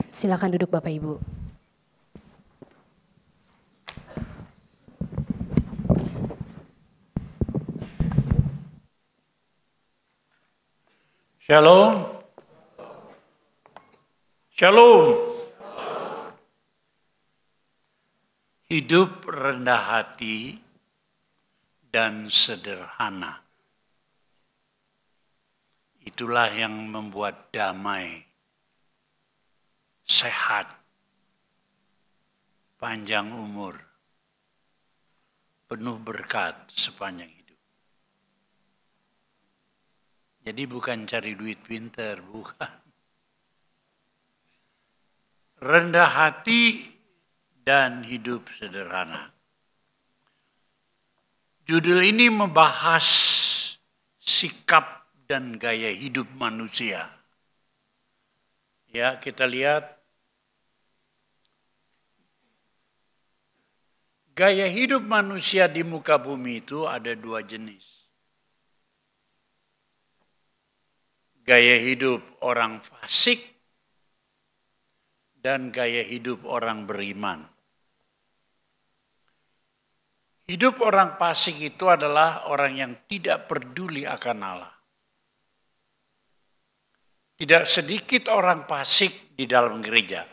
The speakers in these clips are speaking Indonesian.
Silakan duduk Bapak Ibu. Shalom. Shalom. Hidup rendah hati dan sederhana. Itulah yang membuat damai, sehat, panjang umur, penuh berkat sepanjang hidup. Jadi bukan cari duit pinter, bukan. Rendah hati dan hidup sederhana. Judul ini membahas sikap dan gaya hidup manusia. Ya, kita lihat gaya hidup manusia di muka bumi itu ada dua jenis. Gaya hidup orang fasik dan gaya hidup orang beriman. Hidup orang fasik itu adalah orang yang tidak peduli akan Allah. Tidak sedikit orang fasik di dalam gereja.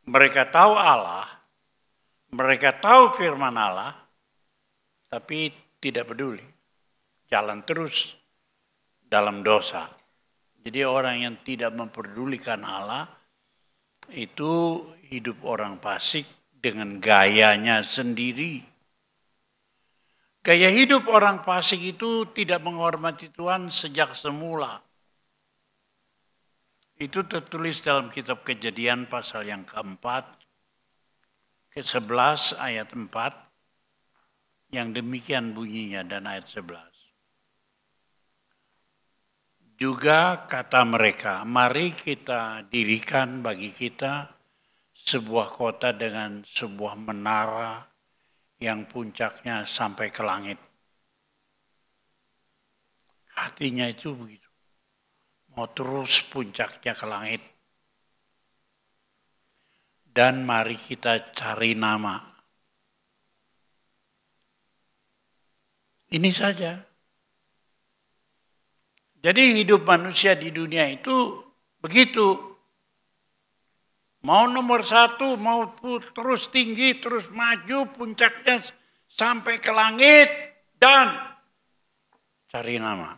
Mereka tahu Allah, mereka tahu firman Allah, tapi tidak peduli. Jalan terus dalam dosa. Jadi orang yang tidak memperdulikan Allah itu hidup orang fasik dengan gayanya sendiri. Gaya hidup orang fasik itu tidak menghormati Tuhan sejak semula. Itu tertulis dalam kitab Kejadian pasal yang keempat, ke-11 ayat 4, yang demikian bunyinya dan ayat 11. Juga kata mereka, mari kita dirikan bagi kita sebuah kota dengan sebuah menara yang puncaknya sampai ke langit. Hatinya itu begitu. Mau terus puncaknya ke langit. Dan mari kita cari nama. Ini saja. Jadi hidup manusia di dunia itu begitu. Mau nomor satu, mau terus tinggi, terus maju, puncaknya sampai ke langit dan cari nama.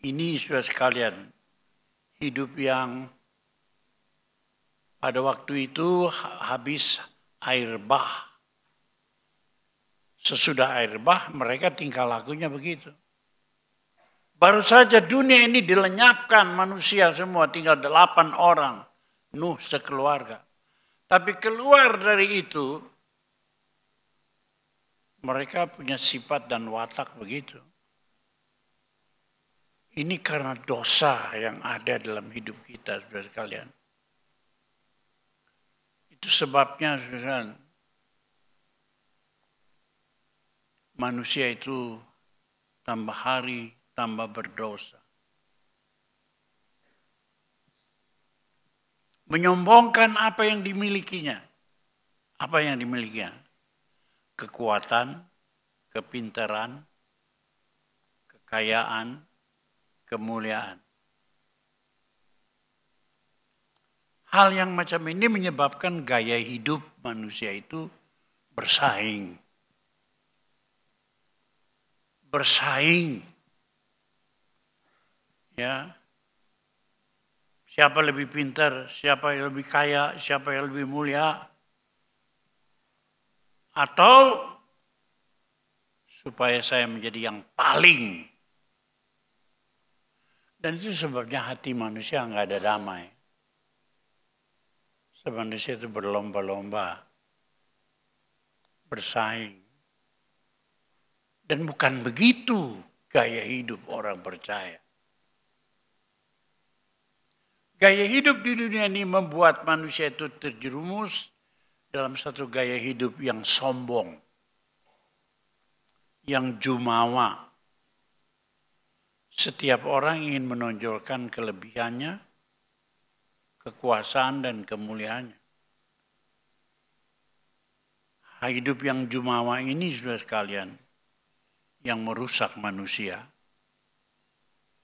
Ini sudah sekalian hidup yang pada waktu itu habis air bah. Sesudah air bah mereka tingkah lakunya begitu. Baru saja dunia ini dilenyapkan manusia semua, tinggal 8 orang. Nuh sekeluarga. Tapi keluar dari itu, mereka punya sifat dan watak begitu. Ini karena dosa yang ada dalam hidup kita, saudara sekalian. Itu sebabnya, saudara, manusia itu tambah hari tambah berdosa. Menyombongkan apa yang dimilikinya. Apa yang dimilikinya? Kekuatan, kepintaran, kekayaan, kemuliaan. Hal yang macam ini menyebabkan gaya hidup manusia itu bersaing. Bersaing. Ya. Siapa lebih pintar, siapa yang lebih kaya, siapa yang lebih mulia. Atau supaya saya menjadi yang paling. Dan itu sebabnya hati manusia nggak ada damai. Sebab manusia itu berlomba-lomba, bersaing. Dan bukan begitu gaya hidup orang percaya. Gaya hidup di dunia ini membuat manusia itu terjerumus dalam satu gaya hidup yang sombong, yang jumawa, Setiap orang ingin menonjolkan kelebihannya, kekuasaan dan kemuliaannya. Hidup yang jumawa ini sudah sekalian, yang merusak manusia.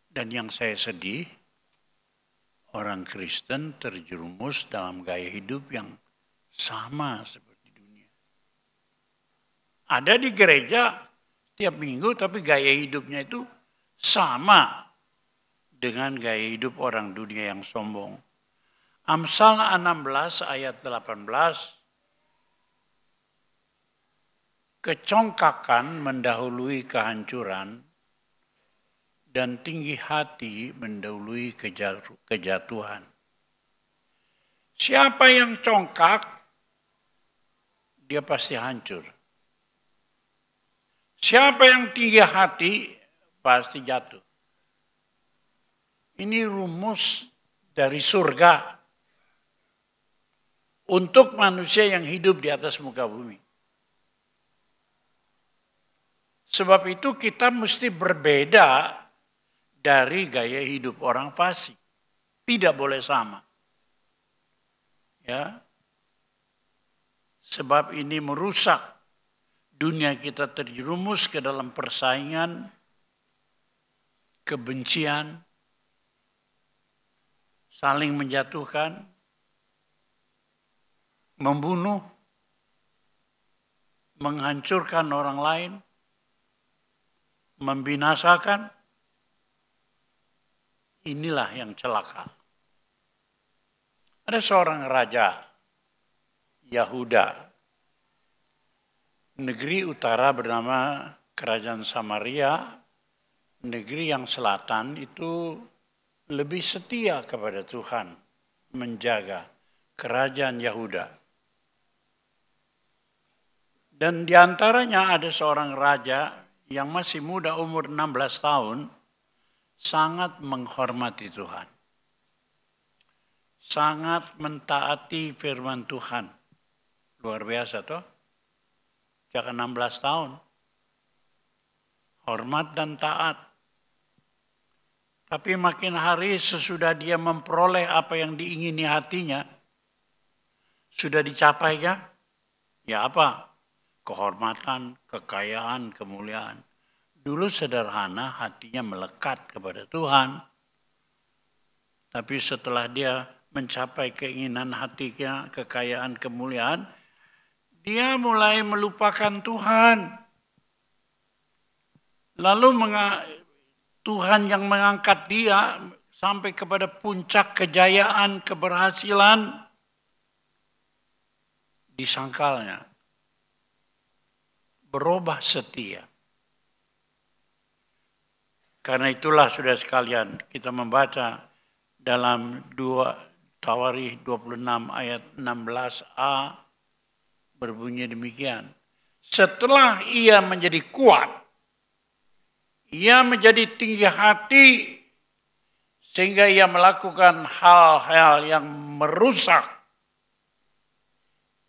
Dan yang saya sedih, orang Kristen terjerumus dalam gaya hidup yang sama seperti dunia. Ada di gereja tiap minggu, tapi gaya hidupnya itu sama dengan gaya hidup orang dunia yang sombong. Amsal 16 ayat 18, kecongkakan mendahului kehancuran dan tinggi hati mendahului kejatuhan. Siapa yang congkak, dia pasti hancur. Siapa yang tinggi hati, pasti jatuh. Ini rumus dari surga untuk manusia yang hidup di atas muka bumi. Sebab itu kita mesti berbeda dari gaya hidup orang fasik. Tidak boleh sama. Ya. Sebab ini merusak dunia kita, terjerumus ke dalam persaingan, kebencian, saling menjatuhkan, membunuh, menghancurkan orang lain, membinasakan. Inilah yang celaka. Ada seorang raja Yahuda, negeri utara bernama Kerajaan Samaria, negeri yang selatan itu lebih setia kepada Tuhan, menjaga kerajaan Yahuda. Dan diantaranya ada seorang raja yang masih muda, umur 16 tahun, sangat menghormati Tuhan. Sangat mentaati firman Tuhan. Luar biasa toh. Sejak 16 tahun. Hormat dan taat. Tapi makin hari sesudah dia memperoleh apa yang diingini hatinya, sudah dicapainya, ya apa? Kehormatan, kekayaan, kemuliaan. Dulu sederhana, hatinya melekat kepada Tuhan. Tapi setelah dia mencapai keinginan hatinya, kekayaan, kemuliaan, dia mulai melupakan Tuhan. Lalu Tuhan yang mengangkat dia sampai kepada puncak kejayaan, keberhasilan, disangkalnya berubah setia. Karena itulah sudah sekalian kita membaca dalam 2 Tawarikh 26 ayat 16a berbunyi demikian. Setelah ia menjadi kuat, ia menjadi tinggi hati sehingga ia melakukan hal-hal yang merusak.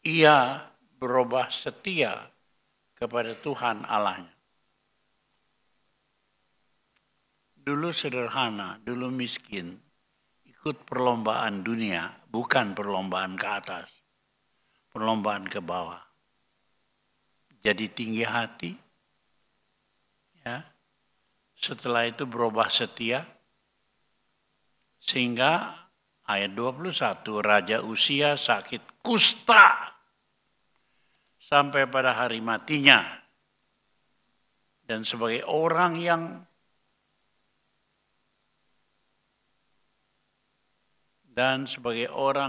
Ia berubah setia kepada Tuhan Allahnya. Dulu sederhana, dulu miskin, ikut perlombaan dunia, bukan perlombaan ke atas, perlombaan ke bawah. Jadi tinggi hati, ya. Setelah itu berubah setia, sehingga ayat 21, Raja Uzia sakit kusta sampai pada hari matinya. Dan sebagai orang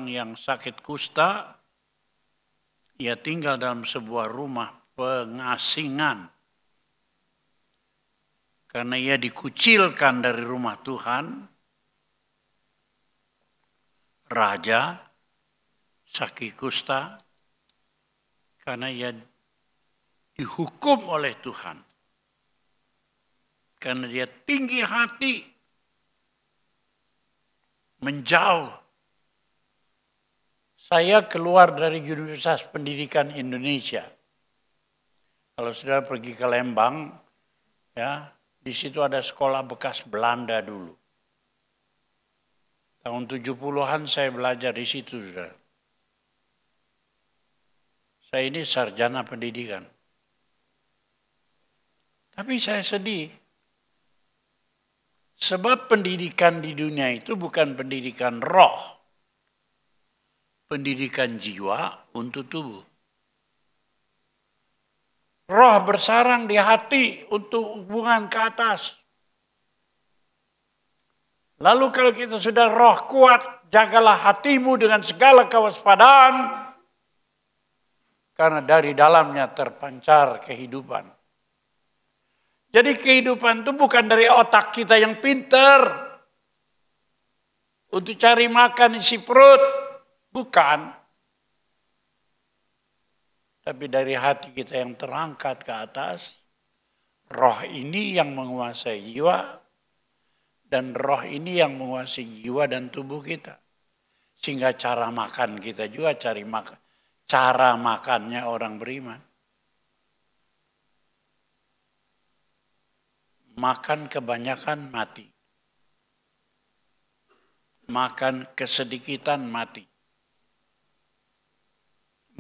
yang sakit kusta, ia tinggal dalam sebuah rumah pengasingan. Karena ia dikucilkan dari rumah Tuhan, raja sakit kusta, karena ia dihukum oleh Tuhan. Karena dia tinggi hati, menjauh. Saya keluar dari Universitas Pendidikan Indonesia. Kalau sudah pergi ke Lembang, ya, Di situ ada sekolah bekas Belanda dulu. Tahun 70-an saya belajar di situ, saudara. Saya ini sarjana pendidikan. Tapi saya sedih. Sebab pendidikan di dunia itu bukan pendidikan roh. Pendidikan jiwa untuk tubuh. Roh bersarang di hati untuk hubungan ke atas. Lalu kalau kita sudah roh kuat, jagalah hatimu dengan segala kewaspadaan. Karena dari dalamnya terpancar kehidupan. Jadi kehidupan itu bukan dari otak kita yang pinter. Untuk cari makan isi perut. Bukan. Tapi dari hati kita yang terangkat ke atas. Roh ini yang menguasai jiwa. Dan roh ini yang menguasai jiwa dan tubuh kita. Sehingga cara makan kita juga cara makannya orang beriman. Makan kebanyakan mati. Makan kesedikitan mati.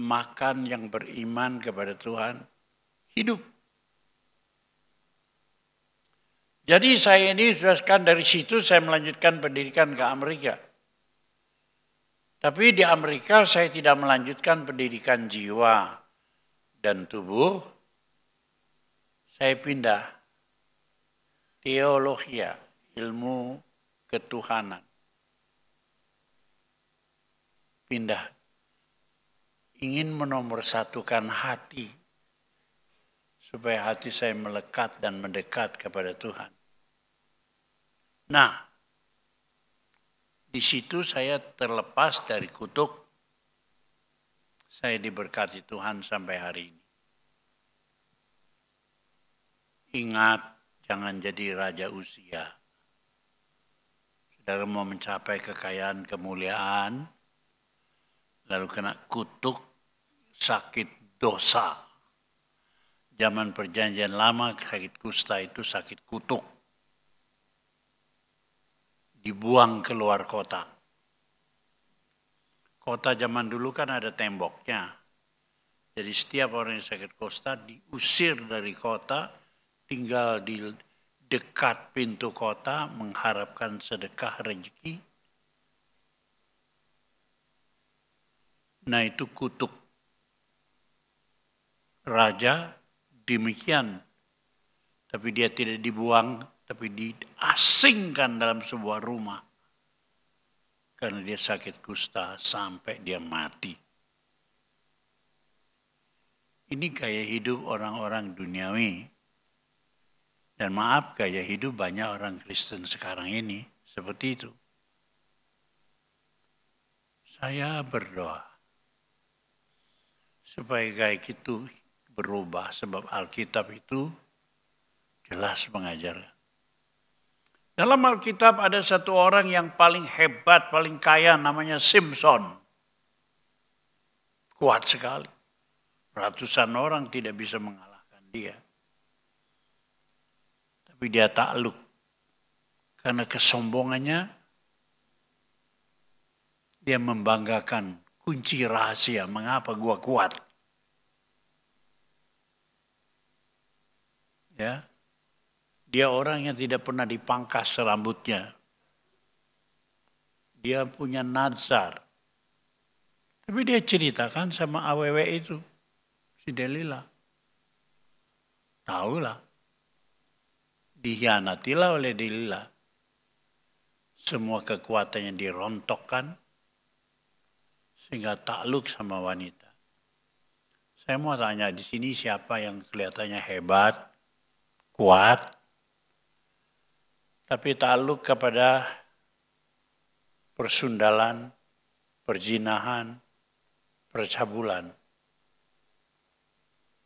Makan yang beriman kepada Tuhan hidup. Jadi saya ini sudah dari situ saya melanjutkan pendidikan ke Amerika. Tapi di Amerika saya tidak melanjutkan pendidikan jiwa dan tubuh. Saya pindah. Teologi, ilmu ketuhanan. Pindah. Ingin menomorsatukan hati. Supaya hati saya melekat dan mendekat kepada Tuhan. Nah, di situ saya terlepas dari kutuk. Saya diberkati Tuhan sampai hari ini. Ingat, jangan jadi raja usia. Saudara mau mencapai kekayaan, kemuliaan, lalu kena kutuk, sakit dosa. Zaman perjanjian lama, sakit kusta itu sakit kutuk. Dibuang keluar kota. Kota zaman dulu kan ada temboknya. Jadi setiap orang yang sakit kusta diusir dari kota, tinggal di dekat pintu kota mengharapkan sedekah rezeki. Nah itu kutuk. Raja demikian. Tapi dia tidak dibuang, tapi diasingkan dalam sebuah rumah. Karena dia sakit kusta sampai dia mati. Ini gaya hidup orang-orang duniawi. Dan maaf, gaya hidup banyak orang Kristen sekarang ini seperti itu. Saya berdoa supaya gaya itu berubah sebab Alkitab itu jelas mengajarkan. Dalam Alkitab ada satu orang yang paling hebat, paling kaya namanya Simpson. Kuat sekali. Ratusan orang tidak bisa mengalahkan dia. Tapi dia takluk. Karena kesombongannya, dia membanggakan kunci rahasia. Mengapa gua kuat? Ya, dia orang yang tidak pernah dipangkas rambutnya. Dia punya nazar. Tapi dia ceritakan sama awewe itu, si Delila. Tahulah. Dihianatilah oleh Delila. Semua kekuatannya dirontokkan sehingga takluk sama wanita. Saya mau tanya di sini siapa yang kelihatannya hebat, kuat, tapi takluk kepada persundalan, perzinahan, percabulan.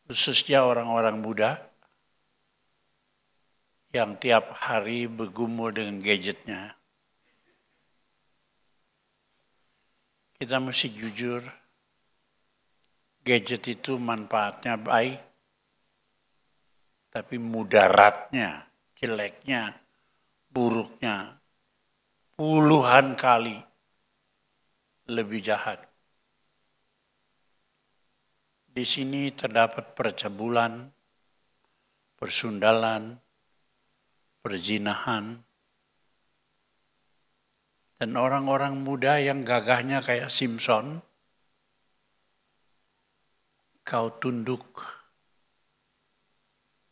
Khususnya orang-orang muda yang tiap hari bergumul dengan gadgetnya. Kita mesti jujur, gadget itu manfaatnya baik, tapi mudaratnya jeleknya, buruknya, puluhan kali lebih jahat. Di sini terdapat percabulan, persundalan, perzinahan, dan orang-orang muda yang gagahnya kayak Simpson, kau tunduk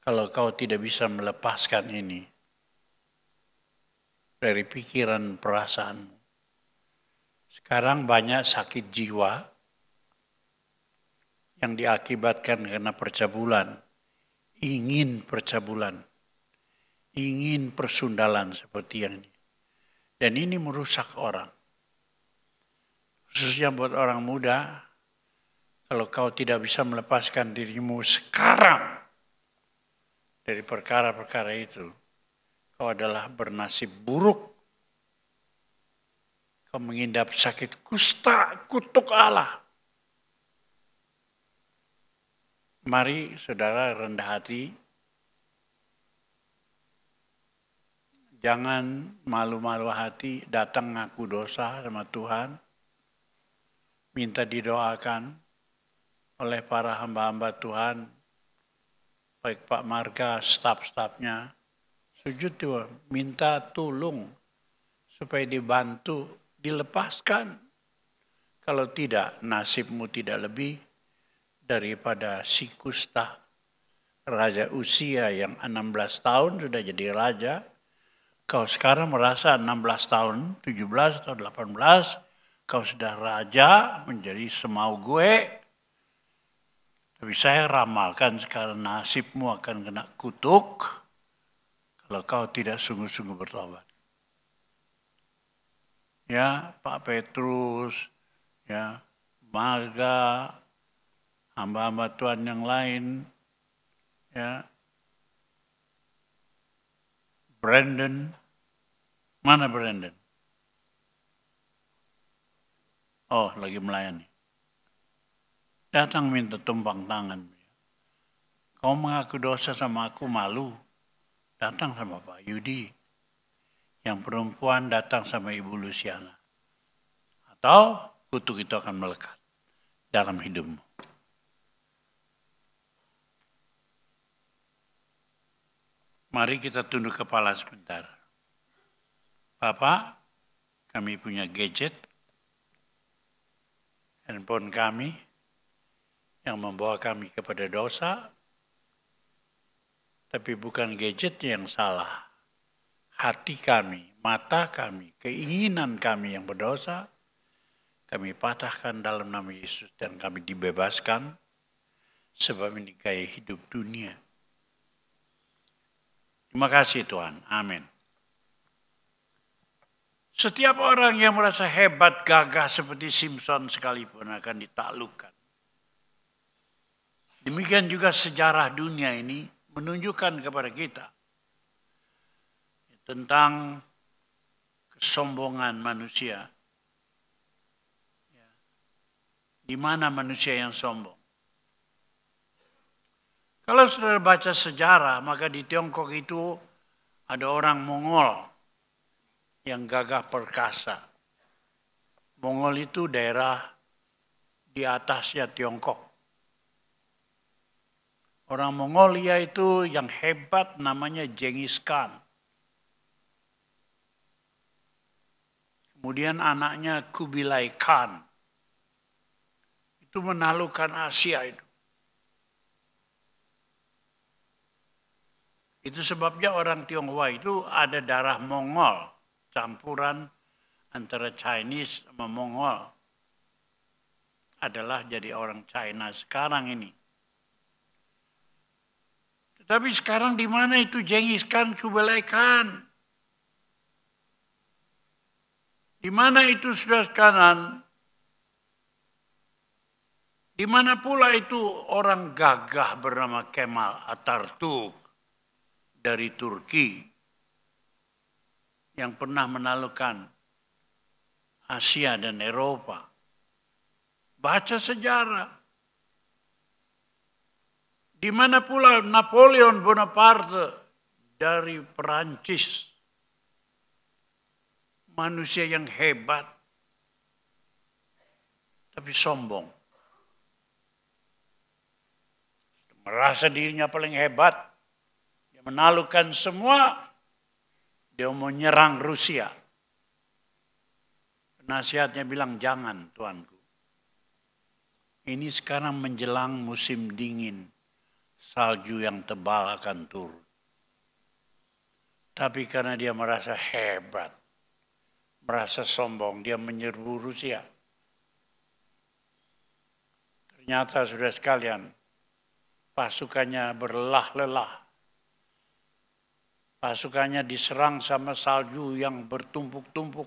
kalau kau tidak bisa melepaskan ini dari pikiran perasaanmu. Sekarang banyak sakit jiwa yang diakibatkan karena percabulan, ingin percabulan, ingin persundalan seperti yang ini. Dan ini merusak orang. Khususnya buat orang muda, kalau kau tidak bisa melepaskan dirimu sekarang dari perkara-perkara itu, kau adalah bernasib buruk. Kau mengidap sakit kusta, kutuk Allah. Mari saudara rendah hati, jangan malu-malu hati, datang ngaku dosa sama Tuhan, minta didoakan oleh para hamba-hamba Tuhan, baik Pak Marga, staf-stafnya, sujud Tuhan, minta tolong supaya dibantu, dilepaskan. Kalau tidak, nasibmu tidak lebih daripada si kusta, raja usia yang 16 tahun sudah jadi raja. Kau sekarang merasa 16 tahun, 17 atau 18, kau sudah raja menjadi semau gue. Tapi saya ramalkan sekarang nasibmu akan kena kutuk kalau kau tidak sungguh-sungguh bertobat. Ya, Pak Petrus, ya, Marga, hamba-hamba Tuhan yang lain, ya, Brandon, mana Brandon? Oh, lagi melayani. Datang minta tumpang tangan. Kau mengaku dosa sama aku, malu. Datang sama Pak Yudi. Yang perempuan datang sama Ibu Luciana. Atau kutuk itu akan melekat dalam hidupmu. Mari kita tunduk kepala sebentar. Bapak, kami punya gadget, handphone kami, yang membawa kami kepada dosa, tapi bukan gadget yang salah. Hati kami, mata kami, keinginan kami yang berdosa, kami patahkan dalam nama Yesus dan kami dibebaskan, sebab ini gaya hidup dunia. Terima kasih Tuhan, amin. Setiap orang yang merasa hebat, gagah seperti Simpson sekalipun akan ditaklukkan. Demikian juga sejarah dunia ini menunjukkan kepada kita tentang kesombongan manusia. Di mana manusia yang sombong? Kalau saudara baca sejarah, maka di Tiongkok itu ada orang Mongol yang gagah perkasa. Mongol itu daerah di atasnya Tiongkok. Orang Mongolia itu yang hebat namanya Genghis Khan. Kemudian anaknya Kubilai Khan. Itu menaklukkan Asia itu. Itu sebabnya orang Tionghoa itu ada darah Mongol. Campuran antara Chinese sama Mongol. Adalah jadi orang China sekarang ini. Tetapi sekarang di mana itu Genghis Khan, Kubilai Khan? Di mana itu saudara sekalian? Di mana pula itu orang gagah bernama Kemal Atatürk dari Turki yang pernah menaklukkan Asia dan Eropa. Baca sejarah. Di mana pula Napoleon Bonaparte dari Perancis. Manusia yang hebat, tapi sombong. Merasa dirinya paling hebat. Dia menaklukkan semua. Dia mau menyerang Rusia. Penasihatnya bilang, jangan tuanku. Ini sekarang menjelang musim dingin. Salju yang tebal akan turun. Tapi karena dia merasa hebat, merasa sombong, dia menyerbu Rusia. Ternyata sudah sekalian, pasukannya berlelah-lelah. Pasukannya diserang sama salju yang bertumpuk-tumpuk.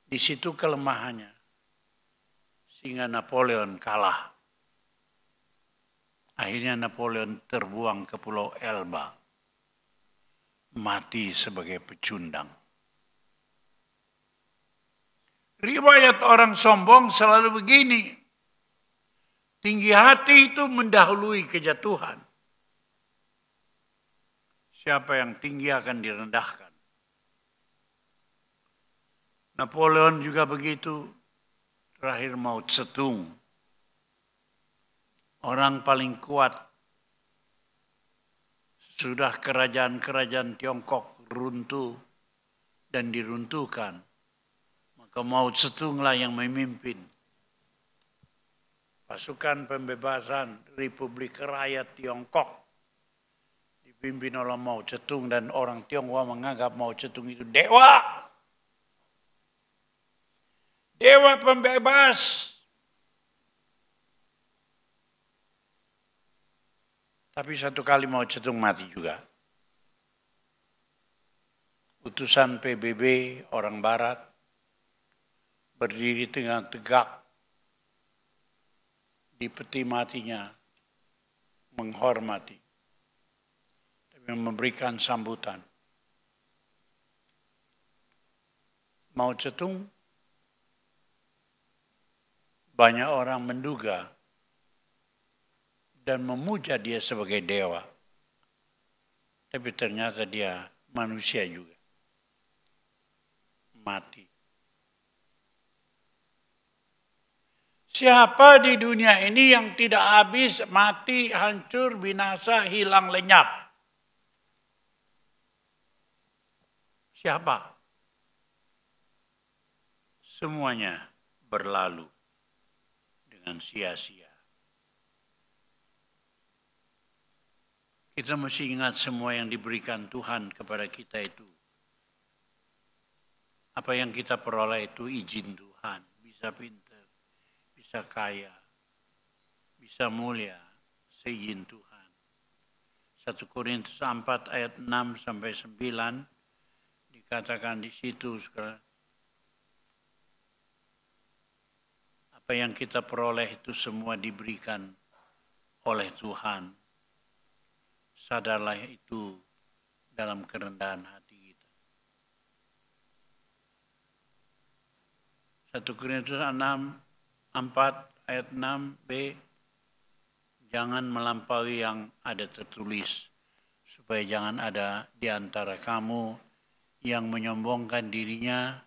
Di situ kelemahannya. Sehingga Napoleon kalah. Akhirnya Napoleon terbuang ke Pulau Elba. Mati sebagai pecundang. Riwayat orang sombong selalu begini. Tinggi hati itu mendahului kejatuhan. Siapa yang tinggi akan direndahkan. Napoleon juga begitu. Terakhir Mao Zedong. Orang paling kuat. Sudah kerajaan-kerajaan Tiongkok runtuh dan diruntuhkan. Maka Mao Zedong lah yang memimpin. Pasukan pembebasan Republik Rakyat Tiongkok. Dipimpin oleh Mao Zedong dan orang Tionghoa menganggap Mao Zedong itu dewa. Dewa pembebas. Tapi satu kali Mao Zedong mati juga. Utusan PBB orang Barat berdiri tegak di peti matinya menghormati. Tapi memberikan sambutan. Mao Zedong banyak orang menduga dan memuja dia sebagai dewa. Tapi ternyata dia manusia juga. Mati. Siapa di dunia ini yang tidak habis, mati, hancur, binasa, hilang, lenyap? Siapa? Semuanya berlalu dengan sia-sia. Kita mesti ingat semua yang diberikan Tuhan kepada kita itu. Apa yang kita peroleh itu izin Tuhan. Bisa pintar, bisa kaya, bisa mulia, seizin Tuhan. 1 Korintus 4 ayat 6 sampai 9 dikatakan di situ sekarang. Apa yang kita peroleh itu semua diberikan oleh Tuhan. Sadarlah itu dalam kerendahan hati kita. 1 Korintus 4 ayat 6b. Jangan melampaui yang ada tertulis. Supaya jangan ada di antara kamu yang menyombongkan dirinya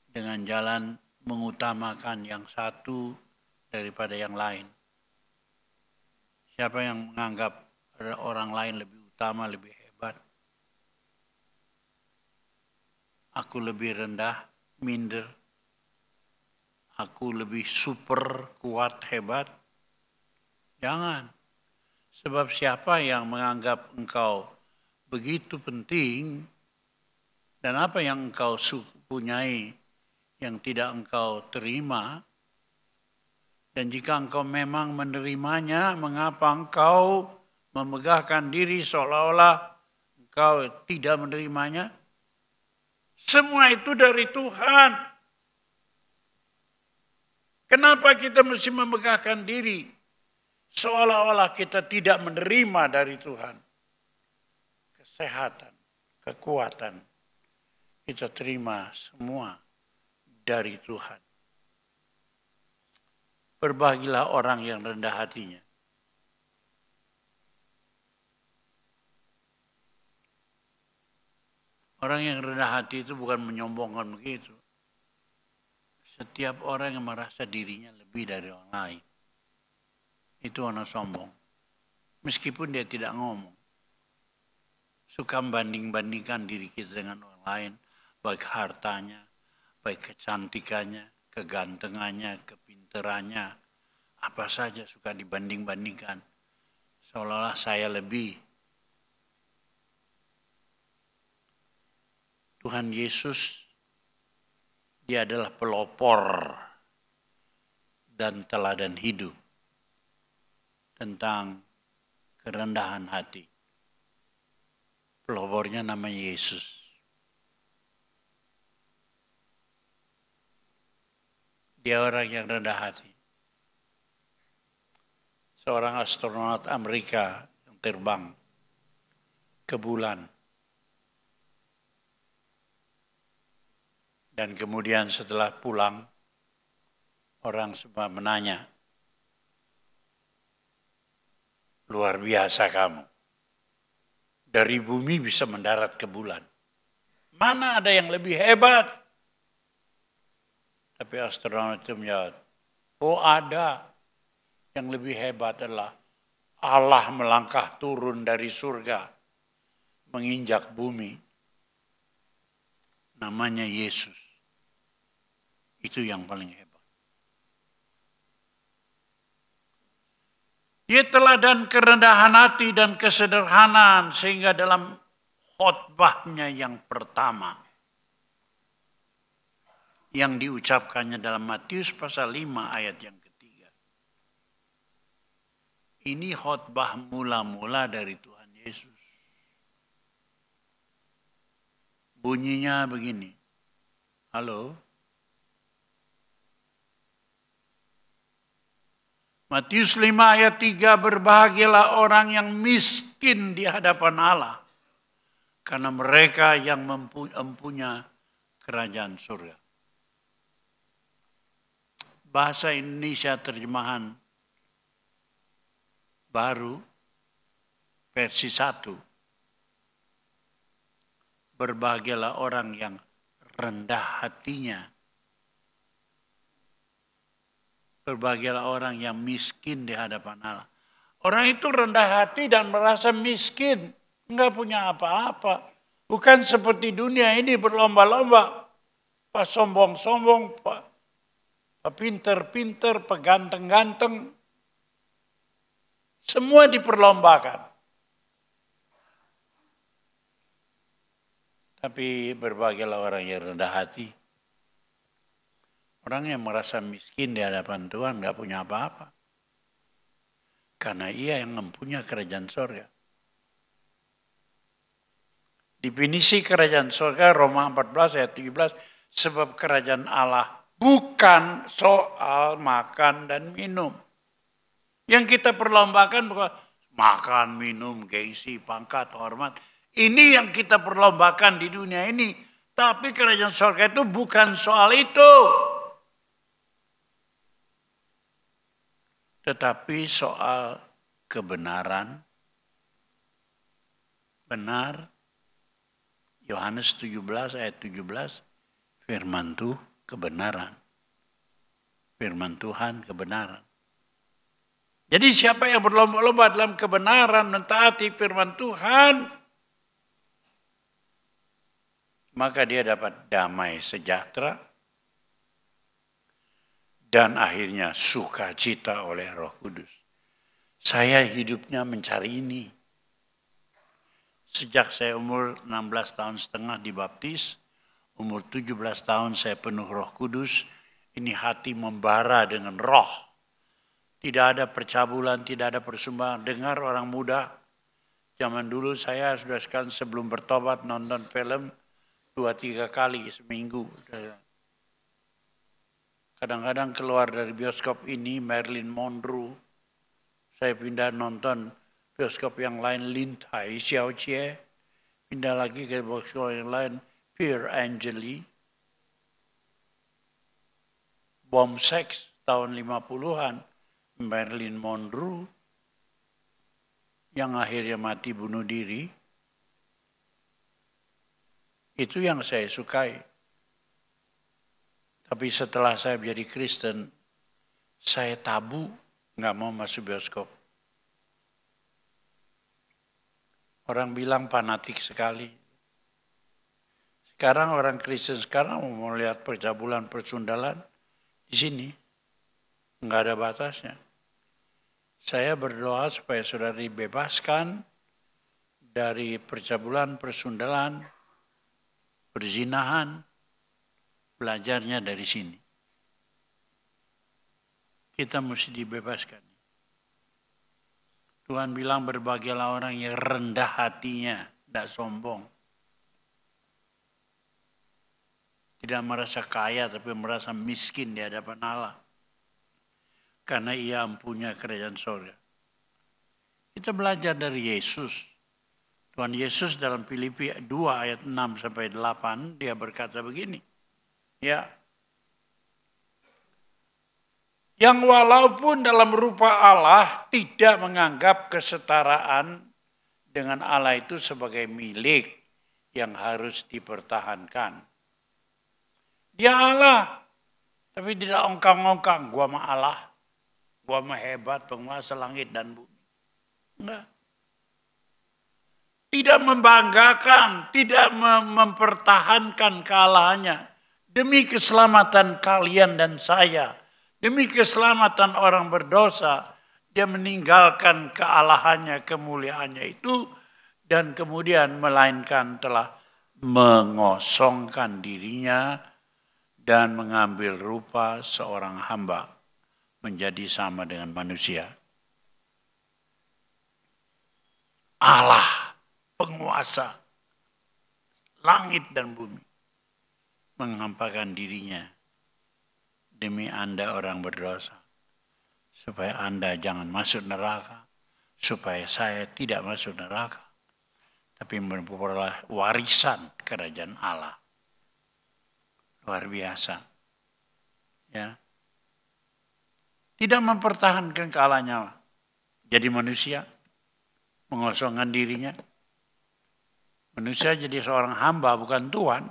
dengan jalan mengutamakan yang satu daripada yang lain. Siapa yang menganggap orang lain lebih utama, lebih hebat. Aku lebih rendah, minder. Aku lebih super, kuat, hebat. Jangan. Sebab siapa yang menganggap engkau begitu penting dan apa yang engkau punyai yang tidak engkau terima, dan jika engkau memang menerimanya, mengapa engkau memegahkan diri seolah-olah engkau tidak menerimanya? Semua itu dari Tuhan. Kenapa kita mesti memegahkan diri seolah-olah kita tidak menerima dari Tuhan? Kesehatan, kekuatan, kita terima semua dari Tuhan. Berbahagialah orang yang rendah hatinya. Orang yang rendah hati itu bukan menyombongkan begitu. Setiap orang yang merasa dirinya lebih dari orang lain, itu orang sombong. Meskipun dia tidak ngomong. Suka membanding-bandingkan diri kita dengan orang lain, baik hartanya, baik kecantikannya, kegantengannya, kepinterannya, apa saja suka dibanding-bandingkan. Seolah-olah saya lebih. Tuhan Yesus, dia adalah pelopor dan teladan hidup tentang kerendahan hati. Pelopornya namanya Yesus. Dia orang yang rendah hati. Seorang astronot Amerika yang terbang ke bulan. Dan kemudian setelah pulang, orang semua menanya, luar biasa kamu. Dari bumi bisa mendarat ke bulan. Mana ada yang lebih hebat? Tapi astronot itu menjawab, oh ada. Yang lebih hebat adalah Allah melangkah turun dari surga, menginjak bumi. Namanya Yesus. Itu yang paling hebat. Dia teladan kerendahan hati dan kesederhanaan sehingga dalam khotbahnya yang pertama yang diucapkannya dalam Matius pasal 5 ayat yang ketiga. Ini khotbah mula-mula dari Tuhan Yesus. Bunyinya begini. Halo? Matius 5 ayat 3, berbahagialah orang yang miskin di hadapan Allah, karena mereka yang mempunyai kerajaan surga. Bahasa Indonesia terjemahan baru, versi 1. Berbahagialah orang yang rendah hatinya. Berbahagialah orang yang miskin di hadapan Allah. Orang itu rendah hati dan merasa miskin. Enggak punya apa-apa. Bukan seperti dunia ini berlomba-lomba. Pak sombong-sombong, pak pinter-pinter, pak ganteng-ganteng. Semua diperlombakan. Tapi berbahagialah orang yang rendah hati. Orang yang merasa miskin di hadapan Tuhan nggak punya apa-apa. Karena ia yang mempunyai kerajaan surga. Definisi kerajaan surga Roma 14 ayat 17. Sebab kerajaan Allah bukan soal makan dan minum. Yang kita perlombakan bukan makan, minum, gengsi, pangkat, hormat. Ini yang kita perlombakan di dunia ini. Tapi kerajaan surga itu bukan soal itu. Tetapi soal kebenaran, benar, Yohanes 17 ayat 17, firman Tuhan kebenaran. Firman Tuhan kebenaran. Jadi siapa yang berlomba-lomba dalam kebenaran, mentaati firman Tuhan, maka dia dapat damai sejahtera, dan akhirnya sukacita oleh Roh Kudus. Saya hidupnya mencari ini. Sejak saya umur 16 tahun setengah dibaptis, umur 17 tahun saya penuh Roh Kudus, ini hati membara dengan roh. Tidak ada percabulan, tidak ada persembahan. Dengar orang muda, zaman dulu saya sudah sekali sebelum bertobat nonton film 2-3 kali seminggu. Kadang-kadang keluar dari bioskop ini, Marilyn Monroe. Saya pindah nonton bioskop yang lain, Lintai, Xiaoqie. Pindah lagi ke bioskop yang lain, Pier Angeli. Bom seks tahun 50-an, Marilyn Monroe. Yang akhirnya mati bunuh diri. Itu yang saya sukai. Tapi setelah saya menjadi Kristen, saya tabu, nggak mau masuk bioskop. Orang bilang fanatik sekali. Sekarang orang Kristen sekarang mau melihat percabulan persundalan di sini. Nggak ada batasnya. Saya berdoa supaya saudara dibebaskan dari percabulan persundalan, perzinahan, belajarnya dari sini. Kita mesti dibebaskan. Tuhan bilang berbahagialah orang yang rendah hatinya, tidak sombong. Tidak merasa kaya tapi merasa miskin di hadapan Allah. Karena ia mempunyai kerajaan surga. Kita belajar dari Yesus. Tuhan Yesus dalam Filipi 2 ayat 6-8 dia berkata begini. Ya. Yang walaupun dalam rupa Allah tidak menganggap kesetaraan dengan Allah itu sebagai milik yang harus dipertahankan. Dia Allah, tapi tidak ongkang-ongkang, gua mah Allah, gua mah hebat penguasa langit dan bumi. Enggak. Tidak membanggakan, tidak mempertahankan kealahannya. Demi keselamatan kalian dan saya, demi keselamatan orang berdosa, dia meninggalkan kealahannya, kemuliaannya itu, dan kemudian melainkan telah mengosongkan dirinya dan mengambil rupa seorang hamba menjadi sama dengan manusia. Allah, penguasa langit dan bumi, menghampakan dirinya demi Anda orang berdosa. Supaya Anda jangan masuk neraka. Supaya saya tidak masuk neraka. Tapi memperoleh warisan kerajaan Allah. Luar biasa. Ya. Tidak mempertahankan kealahannya. Jadi manusia. Mengosongkan dirinya. Manusia jadi seorang hamba bukan Tuhan.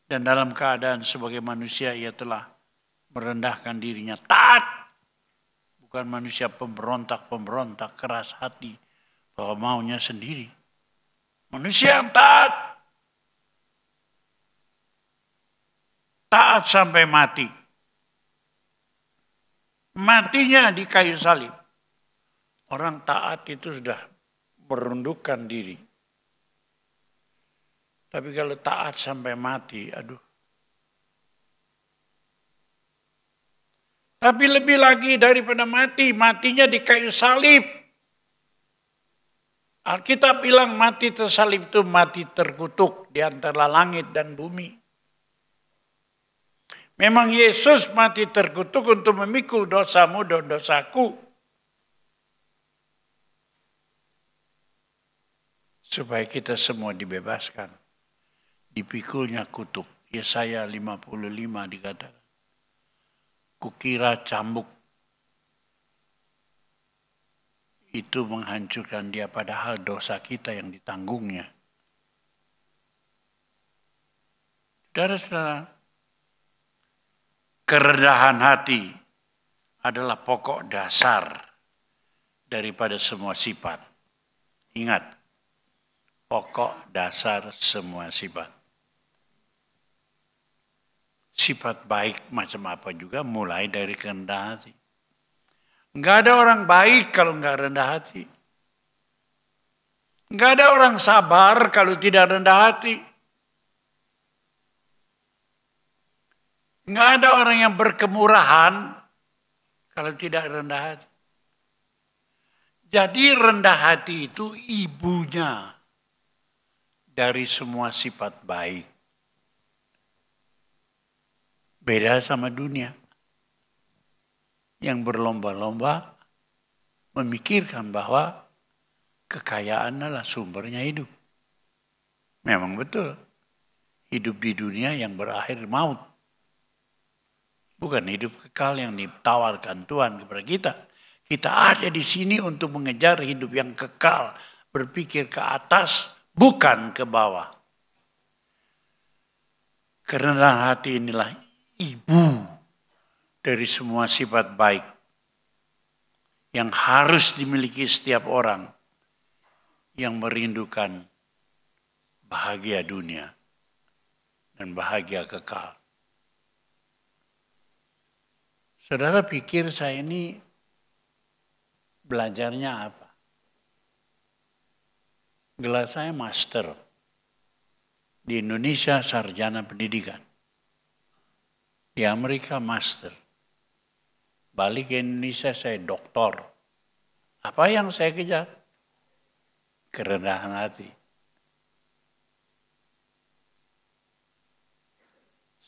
Dan dalam keadaan sebagai manusia ia telah merendahkan dirinya. Taat. Bukan manusia pemberontak, keras hati. Bahwa maunya sendiri. Manusia yang taat. Taat sampai mati. Matinya di kayu salib. Orang taat itu sudah merundukkan diri. Tapi kalau taat sampai mati, aduh. Tapi lebih lagi daripada mati, matinya di kayu salib. Alkitab bilang mati tersalib itu mati terkutuk di antara langit dan bumi. Memang Yesus mati terkutuk untuk memikul dosamu dan dosaku. Supaya kita semua dibebaskan. Dipikulnya kutuk. Yesaya 55 dikatakan. Kukira cambuk itu menghancurkan dia, padahal dosa kita yang ditanggungnya. Saudara-saudara, kerendahan hati adalah pokok dasar daripada semua sifat. Ingat, pokok dasar semua sifat. Sifat baik macam apa juga mulai dari kerendahan hati. Enggak ada orang baik kalau enggak rendah hati. Enggak ada orang sabar kalau tidak rendah hati. Enggak ada orang yang berkemurahan kalau tidak rendah hati. Jadi rendah hati itu ibunya dari semua sifat baik. Beda sama dunia yang berlomba-lomba memikirkan bahwa kekayaan adalah sumbernya hidup. Memang betul. Hidup di dunia yang berakhir maut. Bukan hidup kekal yang ditawarkan Tuhan kepada kita. Kita ada di sini untuk mengejar hidup yang kekal. Berpikir ke atas, bukan ke bawah. Kerendahan hati inilah ibu dari semua sifat baik yang harus dimiliki setiap orang yang merindukan bahagia dunia dan bahagia kekal. Saudara pikir saya ini belajarnya apa? Gelar saya master. Di Indonesia sarjana pendidikan. Di Amerika master. Balik ke Indonesia saya doktor. Apa yang saya kejar? Kerendahan hati.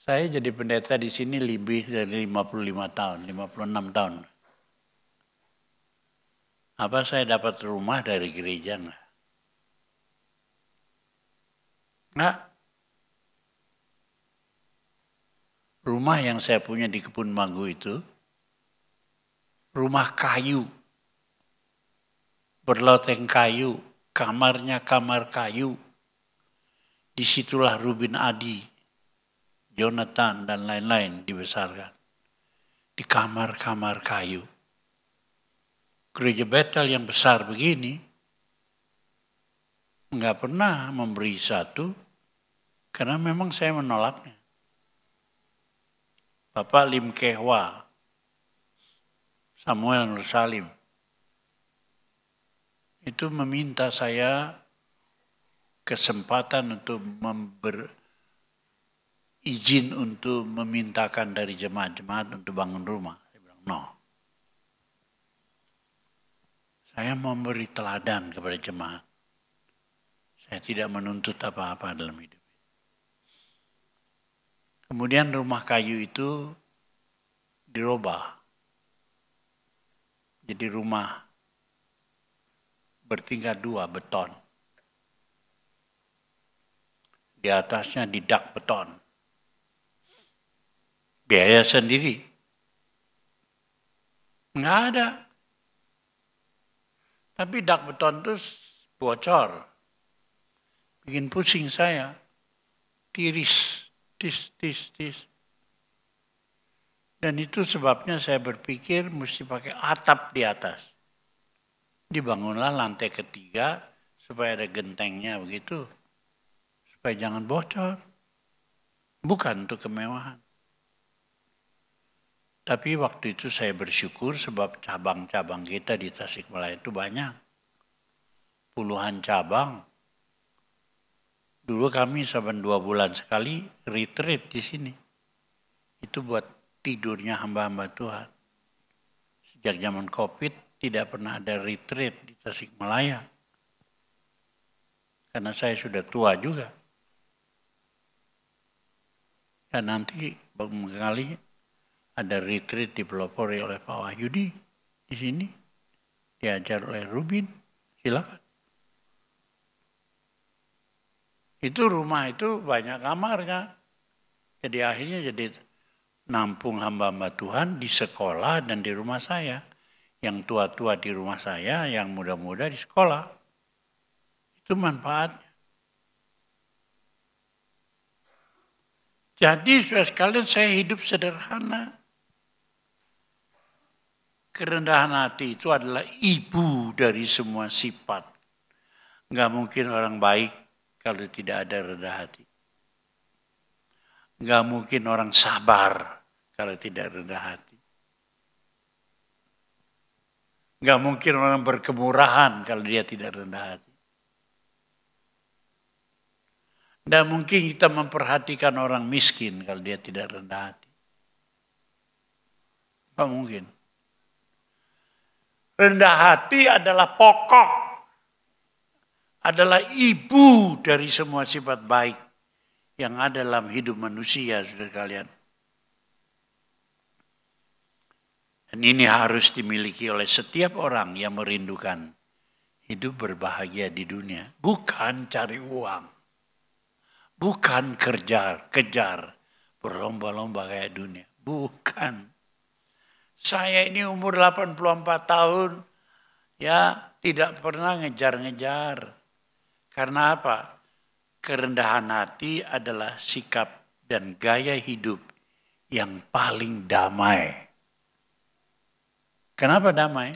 Saya jadi pendeta di sini lebih dari 55 tahun, 56 tahun. Apa saya dapat rumah dari gereja enggak? Enggak. Rumah yang saya punya di Kebun Manggu itu, rumah kayu, berloteng kayu, kamarnya kamar kayu. Disitulah Rubin Adi, Jonathan, dan lain-lain dibesarkan. Di kamar-kamar kayu. Gereja Betel yang besar begini, enggak pernah memberi satu, karena memang saya menolaknya. Bapak Lim Kehwa, Samuel Nur Salim, itu meminta saya kesempatan untuk izin untuk memintakan dari jemaat-jemaat untuk bangun rumah. Saya bilang, no. Saya memberi teladan kepada jemaat. Saya tidak menuntut apa-apa dalam hidup. Kemudian rumah kayu itu dirubah. Jadi rumah bertingkat 2 beton. Di atasnya didak beton. Biaya sendiri. Enggak ada. Tapi dak beton itu bocor. Bikin pusing saya. Tiris. Tis. Dan itu sebabnya saya berpikir mesti pakai atap di atas. Dibangunlah lantai ketiga supaya ada gentengnya begitu. Supaya jangan bocor. Bukan untuk kemewahan. Tapi waktu itu saya bersyukur sebab cabang-cabang kita di Tasikmalaya itu banyak. Puluhan cabang. Dulu kami saban 2 bulan sekali retreat di sini. Itu buat tidurnya hamba-hamba Tuhan. Sejak zaman COVID tidak pernah ada retreat di Tasikmalaya. Karena saya sudah tua juga. Dan nanti kali ada retreat dipelopori oleh Pak Wahyudi di sini. Diajar oleh Rubin. Silakan. Itu rumah itu banyak kamarnya. Jadi akhirnya jadi nampung hamba-hamba Tuhan di sekolah dan di rumah saya. Yang tua-tua di rumah saya, yang muda-muda di sekolah. Itu manfaatnya. Jadi saudara sekalian saya hidup sederhana. Kerendahan hati itu adalah ibu dari semua sifat. Enggak mungkin orang baik kalau tidak ada rendah hati. Enggak mungkin orang sabar kalau tidak rendah hati. Enggak mungkin orang berkemurahan kalau dia tidak rendah hati. Enggak mungkin kita memperhatikan orang miskin kalau dia tidak rendah hati. Enggak mungkin. Rendah hati adalah pokok. Adalah ibu dari semua sifat baik yang ada dalam hidup manusia, saudara sekalian. Dan ini harus dimiliki oleh setiap orang yang merindukan hidup berbahagia di dunia. Bukan cari uang. Bukan kejar berlomba-lomba kayak dunia. Bukan. Saya ini umur 84 tahun, ya tidak pernah ngejar-ngejar. Karena apa? Kerendahan hati adalah sikap dan gaya hidup yang paling damai. Kenapa damai?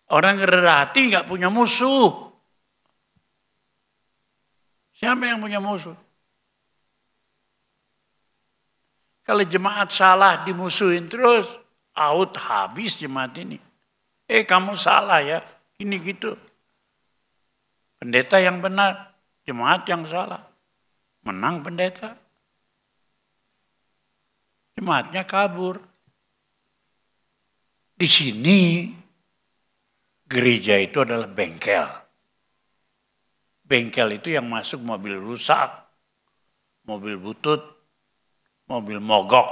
Orang rendah hati nggak punya musuh. Siapa yang punya musuh? Kalau jemaat salah dimusuhin terus, out habis jemaat ini. Kamu salah ya, ini gitu. Pendeta yang benar, jemaat yang salah. Menang pendeta. Jemaatnya kabur. Di sini gereja itu adalah bengkel. Bengkel itu yang masuk mobil rusak, mobil butut, mobil mogok.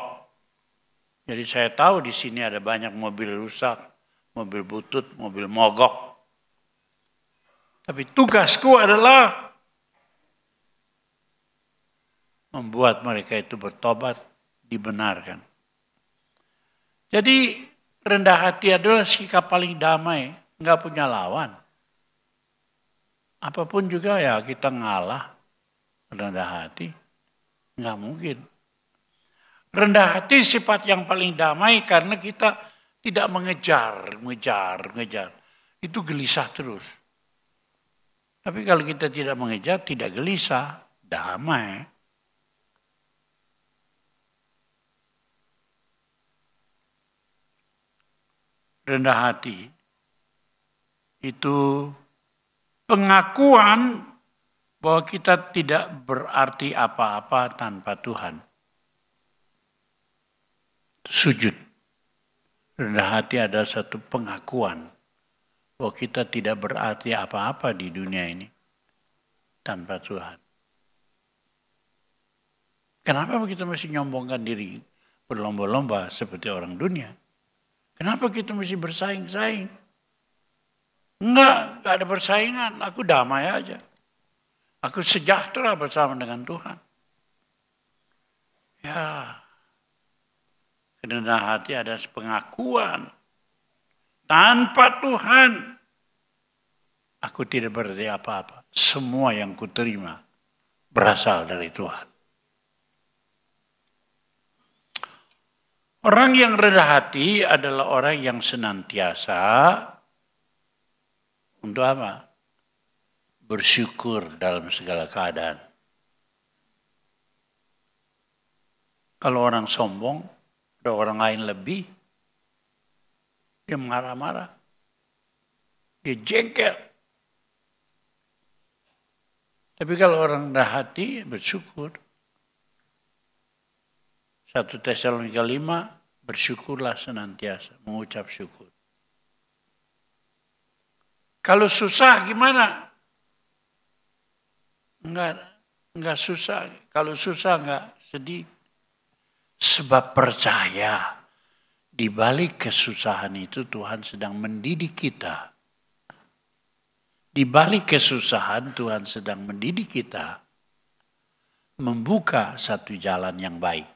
Jadi saya tahu di sini ada banyak mobil rusak, mobil butut, mobil mogok. Tapi tugasku adalah membuat mereka itu bertobat, dibenarkan. Jadi rendah hati adalah sikap paling damai, nggak punya lawan. Apapun juga ya kita ngalah, rendah hati, nggak mungkin. Rendah hati sifat yang paling damai karena kita tidak mengejar. Itu gelisah terus. Tapi kalau kita tidak mengejar, tidak gelisah, damai. Rendah hati itu pengakuan bahwa kita tidak berarti apa-apa tanpa Tuhan. Sujud. Rendah hati adalah satu pengakuan bahwa kita tidak berarti apa-apa di dunia ini tanpa Tuhan. Kenapa kita mesti nyombongkan diri berlomba-lomba seperti orang dunia? Kenapa kita mesti bersaing-saing? Enggak ada persaingan. Aku damai aja. Aku sejahtera bersama dengan Tuhan. Ya, kerendahan hati ada pengakuan. Tanpa Tuhan, aku tidak berarti apa-apa. Semua yang kuterima berasal dari Tuhan. Orang yang rendah hati adalah orang yang senantiasa untuk apa? Bersyukur dalam segala keadaan. Kalau orang sombong, ada orang lain lebih, dia marah-marah, dia jengkel. Tapi kalau orang rendah hati bersyukur. 1 Tesalonika 5, bersyukurlah senantiasa, mengucap syukur. Kalau susah gimana? Enggak susah. Kalau susah enggak sedih. Sebab percaya di balik kesusahan itu Tuhan sedang mendidik kita. Di balik kesusahan Tuhan sedang mendidik kita membuka satu jalan yang baik.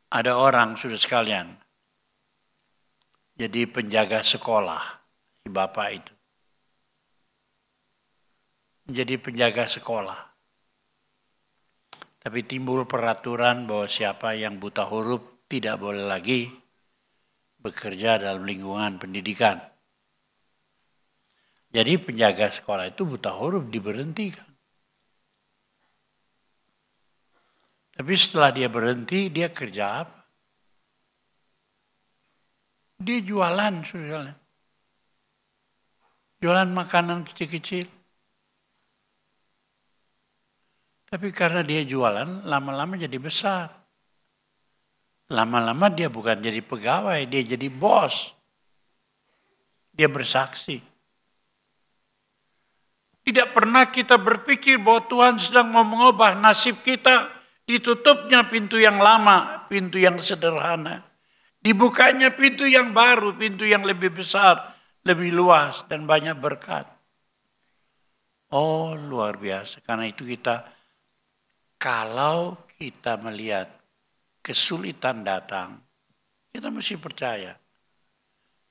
Ada orang, saudara sekalian, jadi penjaga sekolah, si bapak itu. Menjadi penjaga sekolah. Tapi timbul peraturan bahwa siapa yang buta huruf tidak boleh lagi bekerja dalam lingkungan pendidikan. Jadi penjaga sekolah itu buta huruf diberhentikan. Tapi setelah dia berhenti, dia kerja apa? Dia jualan, saudara. Jualan makanan kecil-kecil. Tapi karena dia jualan, lama-lama jadi besar. Lama-lama dia bukan jadi pegawai, dia jadi bos. Dia bersaksi. Tidak pernah kita berpikir bahwa Tuhan sedang mau mengubah nasib kita. Ditutupnya pintu yang lama, pintu yang sederhana. Dibukanya pintu yang baru, pintu yang lebih besar, lebih luas dan banyak berkat. Oh, luar biasa. Karena itu kalau kita melihat kesulitan datang, kita mesti percaya.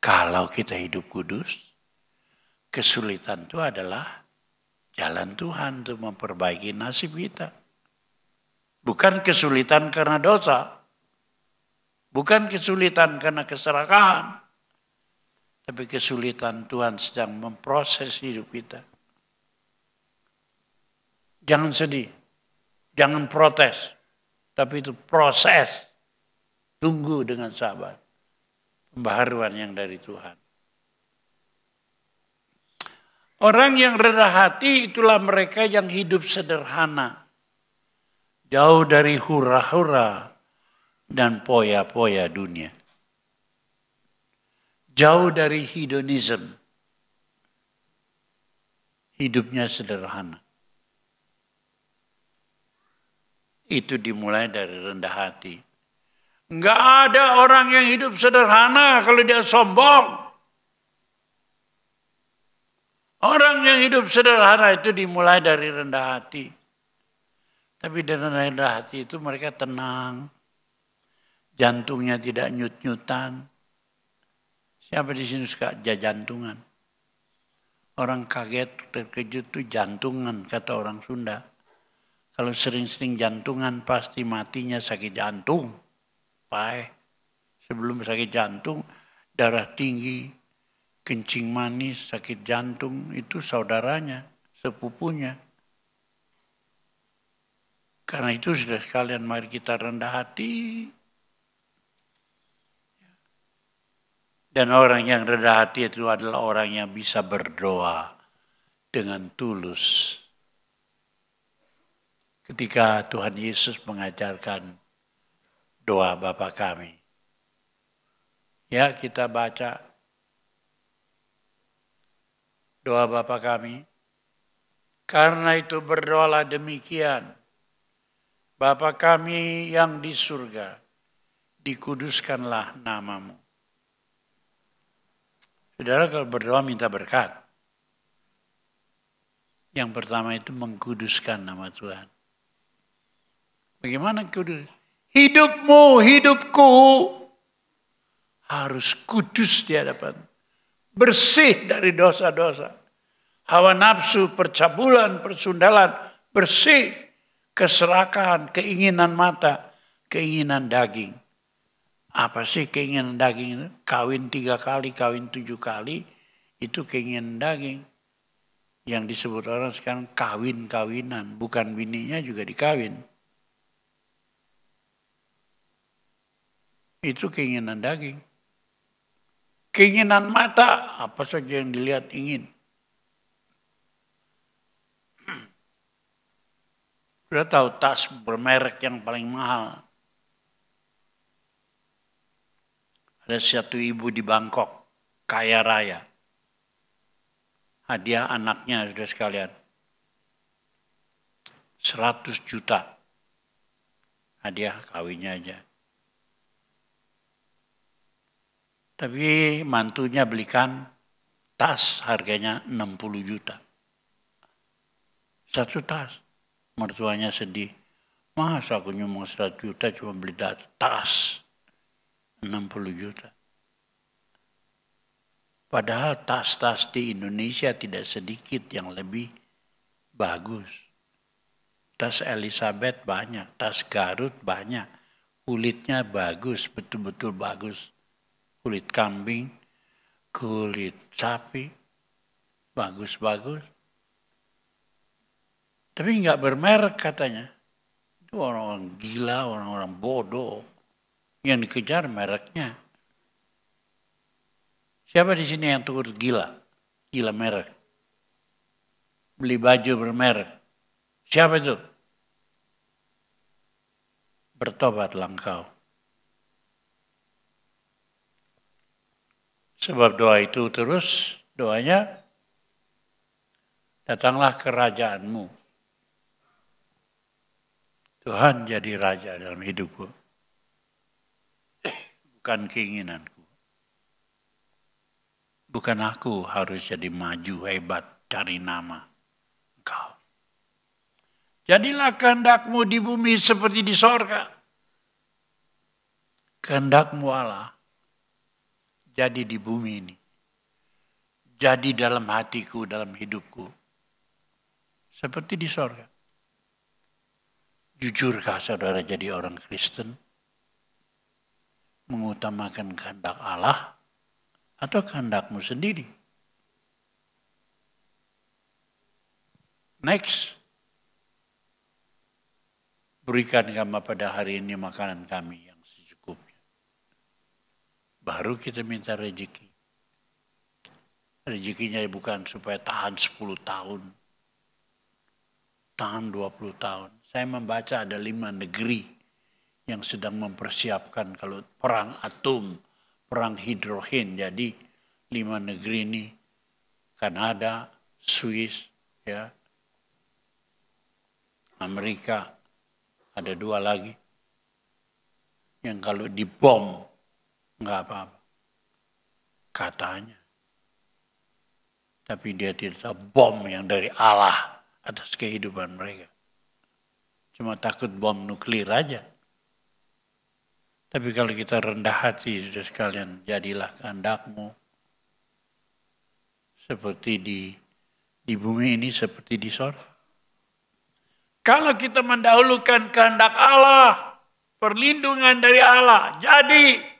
Kalau kita hidup kudus, kesulitan itu adalah jalan Tuhan untuk memperbaiki nasib kita. Bukan kesulitan karena dosa. Bukan kesulitan karena keserakahan. Tapi kesulitan Tuhan sedang memproses hidup kita. Jangan sedih. Jangan protes. Tapi itu proses. Tunggu dengan sabar. Pembaharuan yang dari Tuhan. Orang yang rendah hati itulah mereka yang hidup sederhana. Jauh dari hura-hura dan poya-poya dunia. Jauh dari hedonism. Hidupnya sederhana. Itu dimulai dari rendah hati. Enggak ada orang yang hidup sederhana kalau dia sombong. Orang yang hidup sederhana itu dimulai dari rendah hati. Tapi dari rendah hati itu mereka tenang. Jantungnya tidak nyut-nyutan. Siapa di sini suka jantungan? Orang kaget, terkejut itu jantungan, kata orang Sunda. Kalau sering-sering jantungan pasti matinya sakit jantung. Sebelum sakit jantung, darah tinggi, kencing manis, sakit jantung, itu saudaranya, sepupunya. Karena itu sudah sekalian mari kita rendah hati. Dan orang yang rendah hati itu adalah orang yang bisa berdoa dengan tulus. Ketika Tuhan Yesus mengajarkan doa Bapa kami. Ya, kita baca doa Bapa kami. Karena itu berdoalah demikian. Bapa kami yang di surga, dikuduskanlah namamu. Saudara kalau berdoa minta berkat. Yang pertama itu mengkuduskan nama Tuhan. Bagaimana kudus? Hidupmu, hidupku harus kudus di hadapan. Bersih dari dosa-dosa. Hawa nafsu, percabulan, persundalan, bersih. Keserakahan, keinginan mata, keinginan daging. Apa sih keinginan daging itu? Kawin 3 kali, kawin 7 kali, itu keinginan daging. Yang disebut orang sekarang kawin-kawinan, bukan bininya juga dikawin. Itu keinginan daging. Keinginan mata, apa saja yang dilihat ingin. Sudah tahu tas bermerek yang paling mahal. Ada satu ibu di Bangkok, kaya raya. Hadiah anaknya sudah sekalian. 100 juta. Hadiah kawinnya aja. Tapi mantunya belikan tas harganya 60 juta. Satu tas. Mertuanya sedih. Masa aku nyumbang 100 juta cuma beli tas 60 juta. Padahal tas-tas di Indonesia tidak sedikit yang lebih bagus. Tas Elizabeth banyak, tas Garut banyak. Kulitnya bagus, betul-betul bagus. Kulit kambing, kulit sapi, bagus-bagus. Tapi enggak bermerek katanya. Itu orang-orang gila, orang-orang bodoh. Yang dikejar mereknya. Siapa di sini yang turut gila? Gila merek. Beli baju bermerek. Siapa itu? Bertobatlah engkau. Sebab doa itu terus, doanya, datanglah kerajaanmu. Tuhan jadi raja dalam hidupku. Bukan keinginanku. Bukan aku harus jadi maju, hebat, cari nama. Engkau. Jadilah kehendakmu di bumi seperti di sorga. Kehendakmu Allah. jadi di bumi ini. Jadi dalam hatiku, dalam hidupku. Seperti di sorga. Jujurkah saudara jadi orang Kristen? Mengutamakan kehendak Allah atau kehendakmu sendiri? Next. Berikan kami pada hari ini makanan kami yang secukupnya. Baru kita minta rezeki. Rezekinya bukan supaya tahan 10 tahun. Tahan 20 tahun. Saya membaca ada 5 negeri yang sedang mempersiapkan kalau perang atom, perang hidrogen. Jadi 5 negeri ini, Kanada, Swiss, ya, Amerika, ada 2 lagi. Yang kalau dibom, nggak apa-apa. Katanya. Tapi dia tidak tahu bom yang dari Allah atas kehidupan mereka. Cuma takut bom nuklir aja. Tapi kalau kita rendah hati, sudah sekalian, jadilah kehendakmu. Seperti di bumi ini, seperti di sorga. Kalau kita mendahulukan kehendak Allah, perlindungan dari Allah, jadi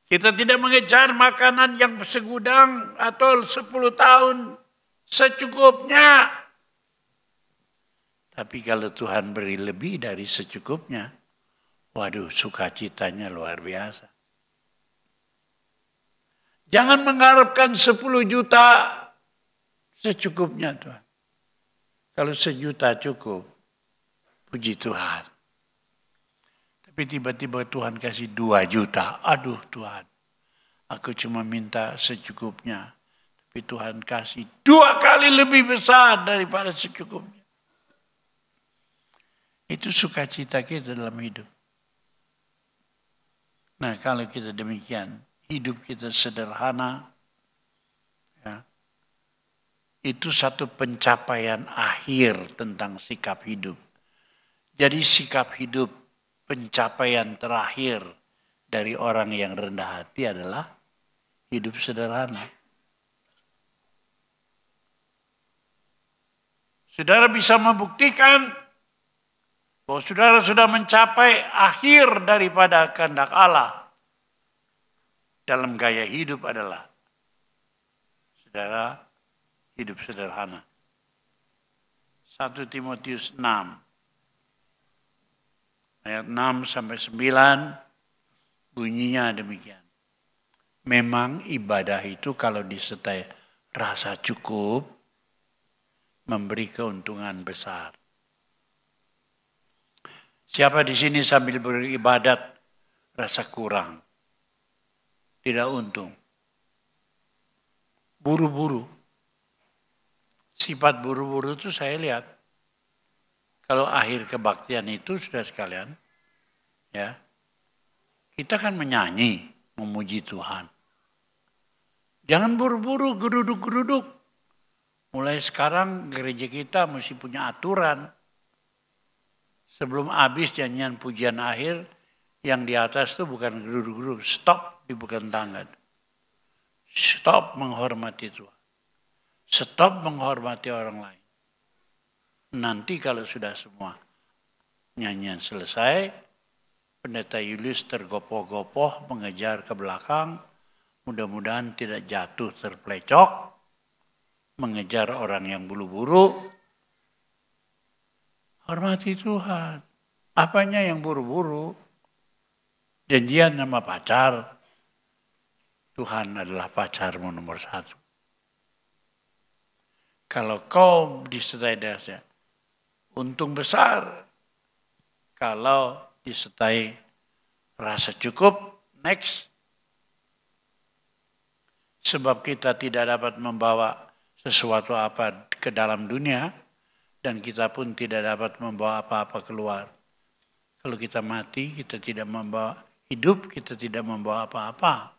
kita tidak mengejar makanan yang segudang atau 10 tahun secukupnya. Tapi kalau Tuhan beri lebih dari secukupnya, waduh, sukacitanya luar biasa. Jangan mengharapkan 10 juta secukupnya Tuhan. Kalau 1 juta cukup, puji Tuhan. Tapi tiba-tiba Tuhan kasih 2 juta. Aduh Tuhan, aku cuma minta secukupnya. Tapi Tuhan kasih 2 kali lebih besar daripada secukupnya. Itu sukacita kita dalam hidup. Nah kalau kita demikian, hidup kita sederhana, ya, itu satu pencapaian akhir tentang sikap hidup. Jadi sikap hidup, pencapaian terakhir dari orang yang rendah hati adalah hidup sederhana. Saudara bisa membuktikan bahwa saudara sudah mencapai akhir daripada kehendak Allah dalam gaya hidup adalah saudara hidup sederhana. 1 Timotius 6 ayat 6 sampai 9 bunyinya demikian. Memang ibadah itu kalau disertai rasa cukup memberi keuntungan besar. Siapa di sini sambil beribadat rasa kurang, tidak untung, buru-buru. Sifat buru-buru itu saya lihat. Kalau akhir kebaktian itu sudah sekalian, ya, kita kan menyanyi, memuji Tuhan. Jangan buru-buru, geruduk-geruduk. Mulai sekarang gereja kita mesti punya aturan. Sebelum habis nyanyian pujian akhir, yang di atas itu bukan geruduk-geruduk, stop di bukan tangga. Stop menghormati Tuhan. Stop menghormati orang lain. Nanti kalau sudah semua nyanyian selesai, Pendeta Julius tergopoh-gopoh mengejar ke belakang, mudah-mudahan tidak jatuh terplecok, mengejar orang yang buru-buru. Hormati Tuhan. Apanya yang buru-buru? Janjian sama pacar. Tuhan adalah pacarmu nomor 1. Kalau kau disertai dasar, untung besar. Kalau disertai rasa cukup, next. Sebab kita tidak dapat membawa sesuatu apa ke dalam dunia, dan kita pun tidak dapat membawa apa-apa keluar. Kalau kita mati, kita tidak membawa hidup, kita tidak membawa apa-apa.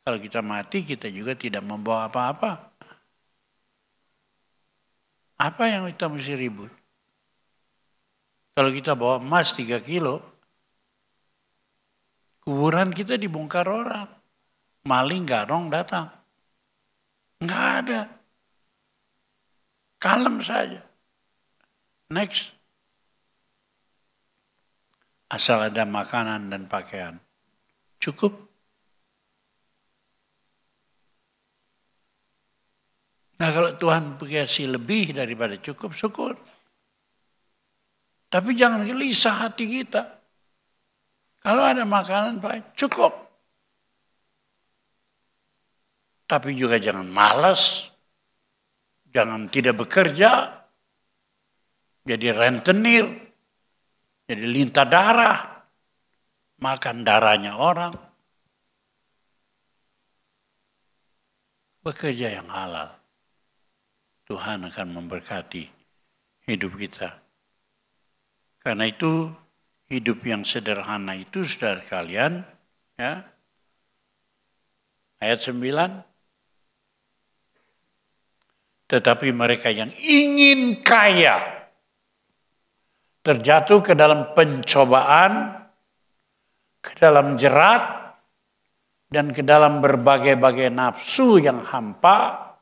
Kalau kita mati, kita juga tidak membawa apa-apa. Apa yang kita mesti ribut? Kalau kita bawa emas 3 kilo, Kuburan kita dibongkar orang. Maling garong datang. Enggak ada. Kalem saja. Next. Asal ada makanan dan pakaian. Cukup. Nah kalau Tuhan kasih lebih daripada cukup, syukur. Tapi jangan gelisah hati kita. Kalau ada makanan, cukup. Tapi juga jangan malas. Jangan tidak bekerja. Jadi rentenir. Jadi lintah darah. Makan darahnya orang. Bekerja yang halal. Tuhan akan memberkati hidup kita. Karena itu hidup yang sederhana itu, saudara sekalian, ya. Ayat 9. Tetapi mereka yang ingin kaya terjatuh ke dalam pencobaan, ke dalam jerat, dan ke dalam berbagai-bagai nafsu yang hampa,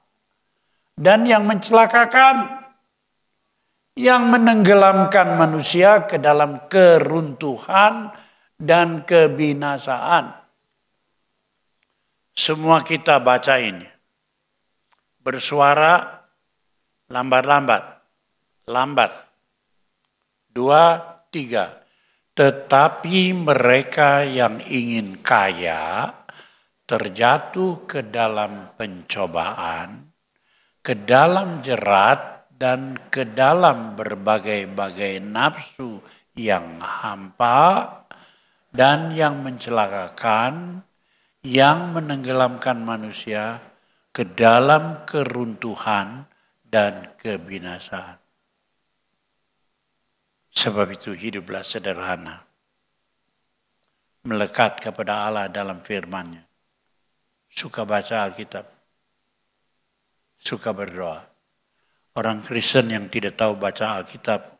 dan yang mencelakakan, yang menenggelamkan manusia ke dalam keruntuhan dan kebinasaan. Semua kita baca ini. Bersuara lambat-lambat. Lambat. 2, 3. Tetapi mereka yang ingin kaya terjatuh ke dalam pencobaan, ke dalam jerat, dan ke dalam berbagai-bagai nafsu yang hampa dan yang mencelakakan, yang menenggelamkan manusia ke dalam keruntuhan dan kebinasaan. Sebab itu hiduplah sederhana. Melekat kepada Allah dalam firman-Nya. Suka baca Alkitab. Suka berdoa. Orang Kristen yang tidak tahu baca Alkitab,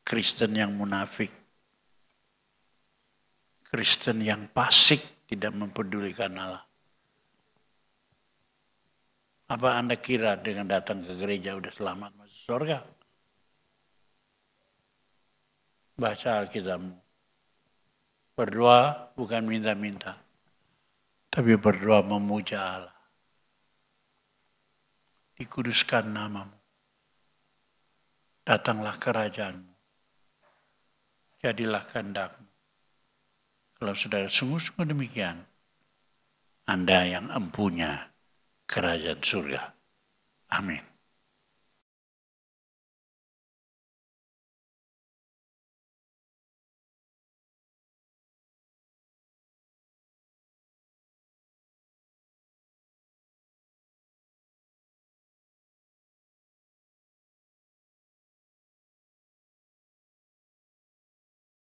Kristen yang munafik, Kristen yang fasik, tidak mempedulikan Allah. Apa Anda kira dengan datang ke gereja udah selamat masuk surga? Baca Alkitabmu. Berdoa bukan minta-minta, tapi berdoa memuja Allah. Dikuduskan namamu. Datanglah kerajaanmu. Jadilah kehendakmu. Kalau saudara sungguh-sungguh demikian, Anda yang empunya kerajaan surga. Amin.